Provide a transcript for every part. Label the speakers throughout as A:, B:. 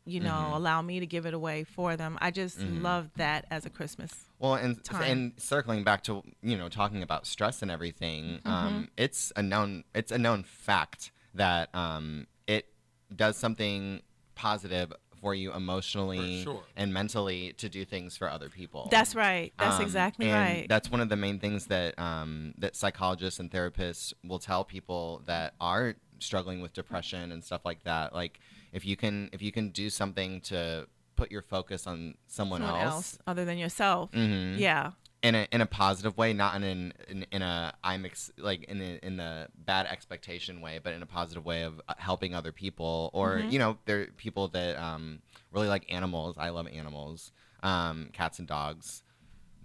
A: allow me to give it away for them. I just love that as a Christmas.
B: Well, and
A: time.
B: and circling back to talking about stress and everything, it's a known fact that it does something positive for you emotionally and mentally to do things for other people.
A: That's right. That's exactly
B: and
A: right.
B: That's one of the main things that that psychologists and therapists will tell people that are struggling with depression and stuff like that. Like if you can do something to put your focus on someone else
A: other than yourself. Yeah.
B: In a positive way, not in the bad expectation way, but in a positive way of helping other people. Or there are people that really like animals. I love animals, cats and dogs,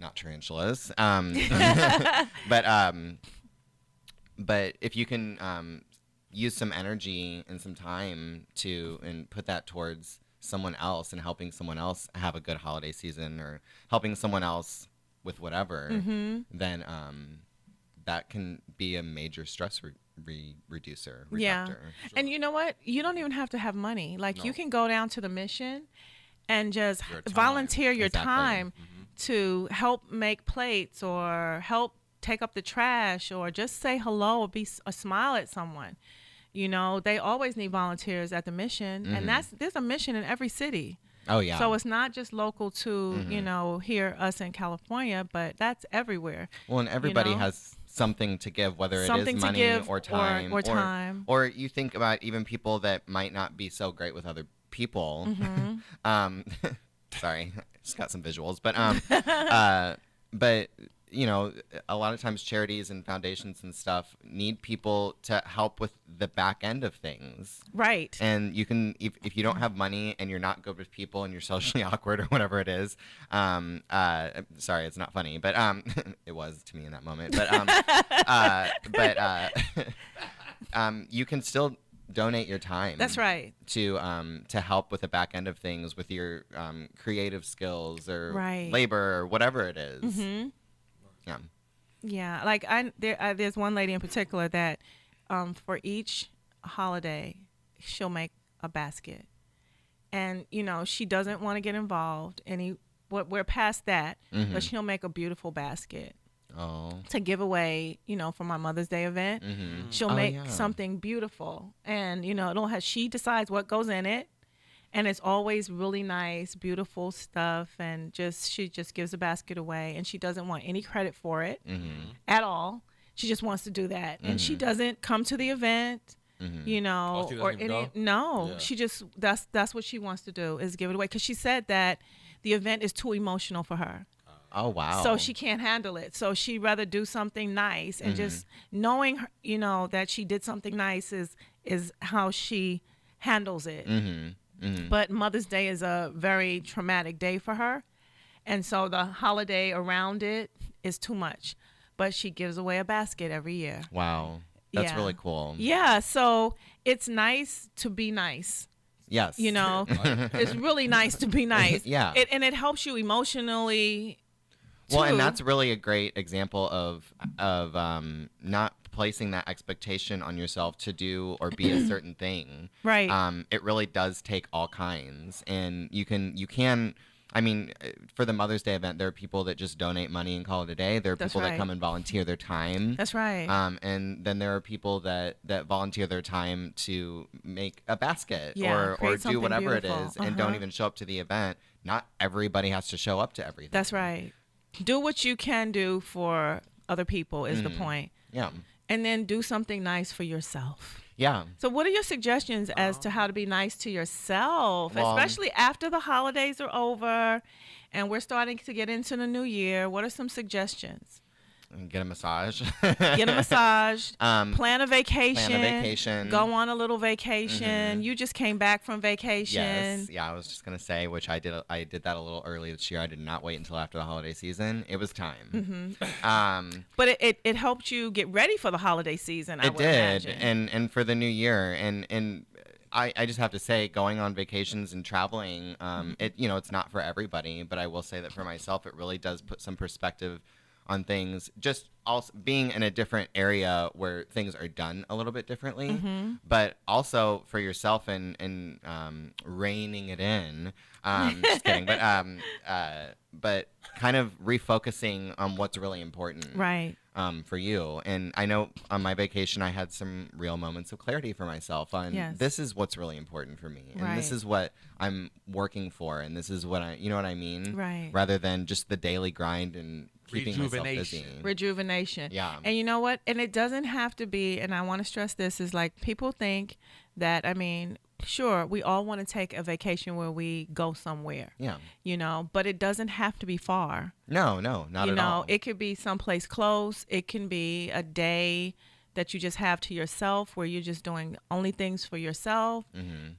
B: not tarantulas. But if you can use some energy and some time and put that towards someone else and helping someone else have a good holiday season, or helping someone else with whatever, then that can be a major stress reducer.
A: Yeah. Sure. And you know what? You don't even have to have money. Like you can go down to the mission and just volunteer your time to help make plates, or help take up the trash, or just say hello, or smile at someone. They always need volunteers at the mission, and there's a mission in every city.
B: Oh yeah.
A: So it's not just local to here, us in California, but that's everywhere.
B: Well, and everybody has something to give, whether it is money or time,
A: or time,
B: or you think about even people that might not be so great with other people. Sorry, just got some visuals, but a lot of times charities and foundations and stuff need people to help with the back end of things.
A: Right.
B: And you can, if you don't have money and you're not good with people and you're socially awkward or whatever it is, sorry, it's not funny, but it was to me in that moment. But you can still donate your time.
A: That's right.
B: To help with the back end of things with your creative skills or labor or whatever it is. Yeah.
A: Yeah. Like there's one lady in particular that for each holiday she'll make a basket, and she doesn't want to get involved we're past that, but she'll make a beautiful basket to give away, for my Mother's Day event. She'll make something beautiful, and she decides what goes in it. And it's always really nice, beautiful stuff, and she just gives a basket away, and she doesn't want any credit for it at all. She just wants to do that, and she doesn't come to the event, or any. No, she just that's what she wants to do, is give it away, because she said that the event is too emotional for her.
B: Oh wow!
A: So she can't handle it. So she'd rather do something nice, and just knowing her, that she did something nice is how she handles it. But Mother's Day is a very traumatic day for her, and so the holiday around it is too much. But she gives away a basket every year.
B: Wow, that's really cool.
A: Yeah, so it's nice to be nice.
B: Yes.
A: It's really nice to be nice.
B: Yeah.
A: And it helps you emotionally.
B: Well, and that's really a great example of not placing that expectation on yourself to do or be a certain thing.
A: Right.
B: It really does take all kinds, and you can. I mean, for the Mother's Day event, there are people that just donate money and call it a day. There are people that come and volunteer their time.
A: That's right.
B: And then there are people that volunteer their time to make a basket or do whatever it is, and don't even show up to the event. Not everybody has to show up to everything.
A: That's right. Do what you can do for other people is the point.
B: Yeah.
A: And then do something nice for yourself.
B: Yeah.
A: So what are your suggestions as to how to be nice to yourself, especially after the holidays are over and we're starting to get into the new year? What are some suggestions?
B: Get a massage.
A: Get a massage. Plan a vacation.
B: Plan a vacation.
A: Go on a little vacation. You just came back from vacation.
B: Yes. Yeah, I was just gonna say, which I did. I did that a little early this year. I did not wait until after the holiday season. It was time.
A: But it helped you get ready for the holiday season. I would imagine.
B: and for the new year, and I just have to say, going on vacations and traveling, it's not for everybody. But I will say that for myself, it really does put some perspective on things, just also being in a different area where things are done a little bit differently, but also for yourself and reining it in. Just kidding, but kind of refocusing on what's really important,
A: Right.
B: for you. And I know on my vacation, I had some real moments of clarity for myself on this is what's really important for me, and this is what I'm working for, and this is what you know what I mean,
A: Right?
B: Rather than just the daily grind and keeping myself busy.
A: Rejuvenation.
B: Yeah.
A: And you know what? And it doesn't have to be, and I want to stress this, is like people think that, I mean, sure, we all want to take a vacation where we go somewhere.
B: Yeah.
A: You know, but it doesn't have to be far.
B: No, not at all.
A: You know, it could be someplace close. It can be a day that you just have to yourself where you're just doing only things for yourself.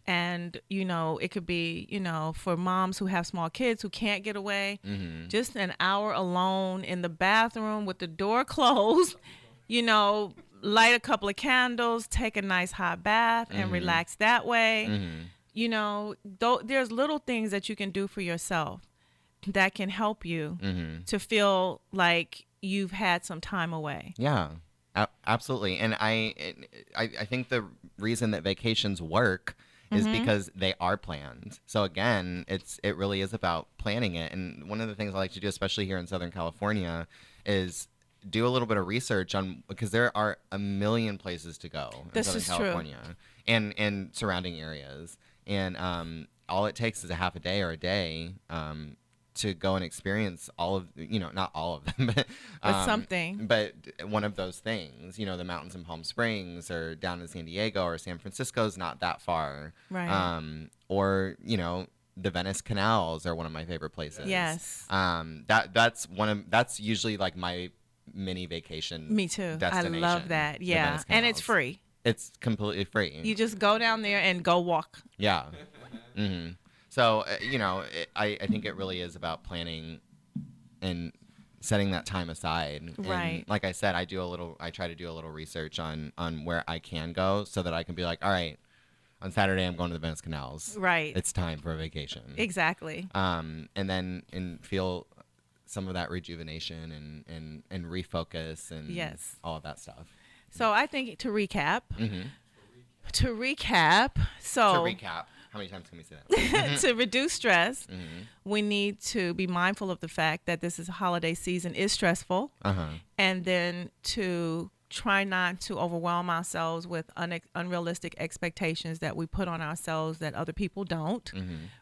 A: And, you know, it could be, you know, for moms who have small kids who can't get away, just an hour alone in the bathroom with the door closed, you know, light a couple of candles, take a nice hot bath and relax that way. You know, there's little things that you can do for yourself that can help you to feel like you've had some time away.
B: Yeah. Absolutely. And I think the reason that vacations work is because they are planned. So again, it really is about planning it. And one of the things I like to do, especially here in Southern California, is do a little bit of research on, because there are a million places to go in Southern California and surrounding areas. And all it takes is a half a day or a day to go and experience all of, you know, not all of them,
A: but something.
B: But one of those things, you know, the mountains in Palm Springs or down in San Diego or San Francisco's not that far.
A: Right.
B: Or, you know, the Venice canals are one of my favorite places.
A: Yes.
B: That's usually like my mini vacation.
A: Me too. I love that. Yeah. And it's free.
B: It's completely free.
A: You just go down there and go walk.
B: Yeah. So, you know, I think it really is about planning and setting that time aside.
A: Right.
B: And like I said, I try to do a little research on where I can go so that I can be like, all right, on Saturday I'm going to the Venice Canals.
A: Right.
B: It's time for a vacation.
A: Exactly.
B: And then feel some of that rejuvenation and refocus and all of that stuff.
A: So I think to recap,
B: How many times can we say that?
A: to reduce stress, we need to be mindful of the fact that this is a holiday season is stressful, and then to try not to overwhelm ourselves with unrealistic expectations that we put on ourselves that other people don't,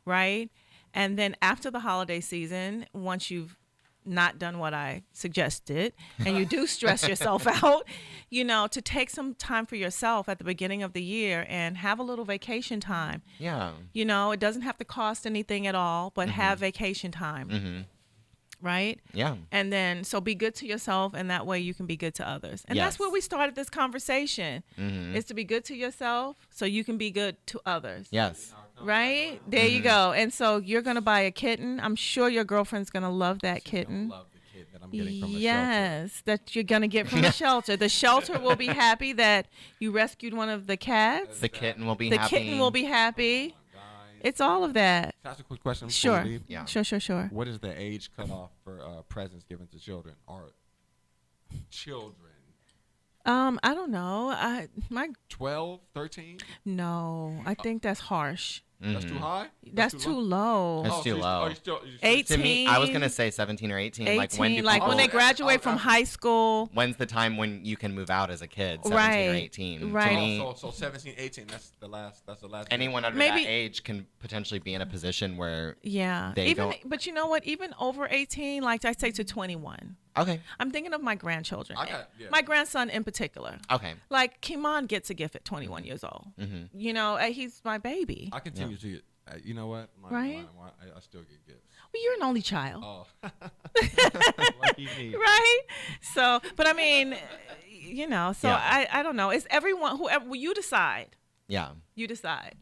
A: right? And then after the holiday season, once you've not done what I suggested and you do stress yourself out, you know, to take some time for yourself at the beginning of the year and have a little vacation time.
B: Yeah.
A: You know, it doesn't have to cost anything at all, but have vacation time. Right?
B: Yeah.
A: And then, so be good to yourself, and that way you can be good to others. And that's where we started this conversation, is to be good to yourself so you can be good to others.
B: Yes.
A: Right? There you go. And so you're going to buy a kitten. I'm sure your girlfriend's going to love that kitten.
C: Love the kitten that I'm getting from the
A: Yes, that you're going to get from the shelter. The shelter will be happy that you rescued one of the cats.
B: The kitten will be
A: The
B: happy.
A: kitten will be happy. It's all of that.
C: Can I ask a quick question?
A: Sure.
C: We leave?
B: Yeah.
A: Sure.
C: What is the age cutoff for presents given to children or children?
A: I don't know. My
C: 12, 13?
A: No, I think that's harsh.
C: That's too high?
A: That's too low.
B: That's too low.
A: 18.
B: To me, I was gonna say 17 or 18.
A: 18,
B: like when do
A: like
B: people,
A: when they graduate from high school.
B: When's the time when you can move out as a kid? 17
A: Right,
B: or 18.
A: right.
B: To me,
C: So 17, 18. That's the last.
B: anyone under
A: Maybe-
B: that age can potentially be in a position where
A: Yeah.
B: they
A: Even,
B: don't.
A: but you know what? Even over 18, like I say to 21.
B: Okay.
A: I'm thinking of my grandchildren.
C: Yeah.
A: My grandson in particular.
B: Okay.
A: Like Kimon gets a gift at 21 years old. You know, he's my baby.
C: I continue to get. You know what?
A: Right?
C: I still get gifts.
A: Well, you're an only child.
C: Oh. Lucky me.
A: Right? So, but I mean, you know, so
B: Yeah.
A: I don't know. It's everyone, whoever, you decide.
B: Yeah.
A: You decide.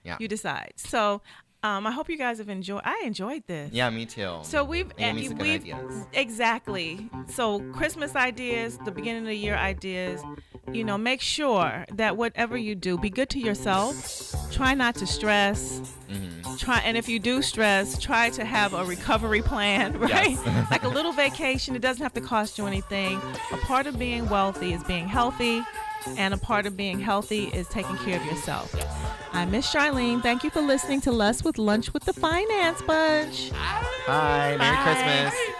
B: Yeah.
A: You decide. So I hope you guys have enjoyed. I enjoyed this.
B: Yeah, me too.
A: So we've
B: It gave me some good ideas.
A: Exactly. So Christmas ideas, the beginning of the year ideas. You know, make sure that whatever you do, be good to yourself. Try not to stress. And if you do stress, try to have a recovery plan, right?
B: Yes.
A: Like a little vacation. It doesn't have to cost you anything. A part of being wealthy is being healthy, and a part of being healthy is taking care of yourself. I'm Miss Charline. Thank you for listening to Lust with Lunch with the Finance Bunch.
B: Bye. Merry
A: Bye.
B: Christmas.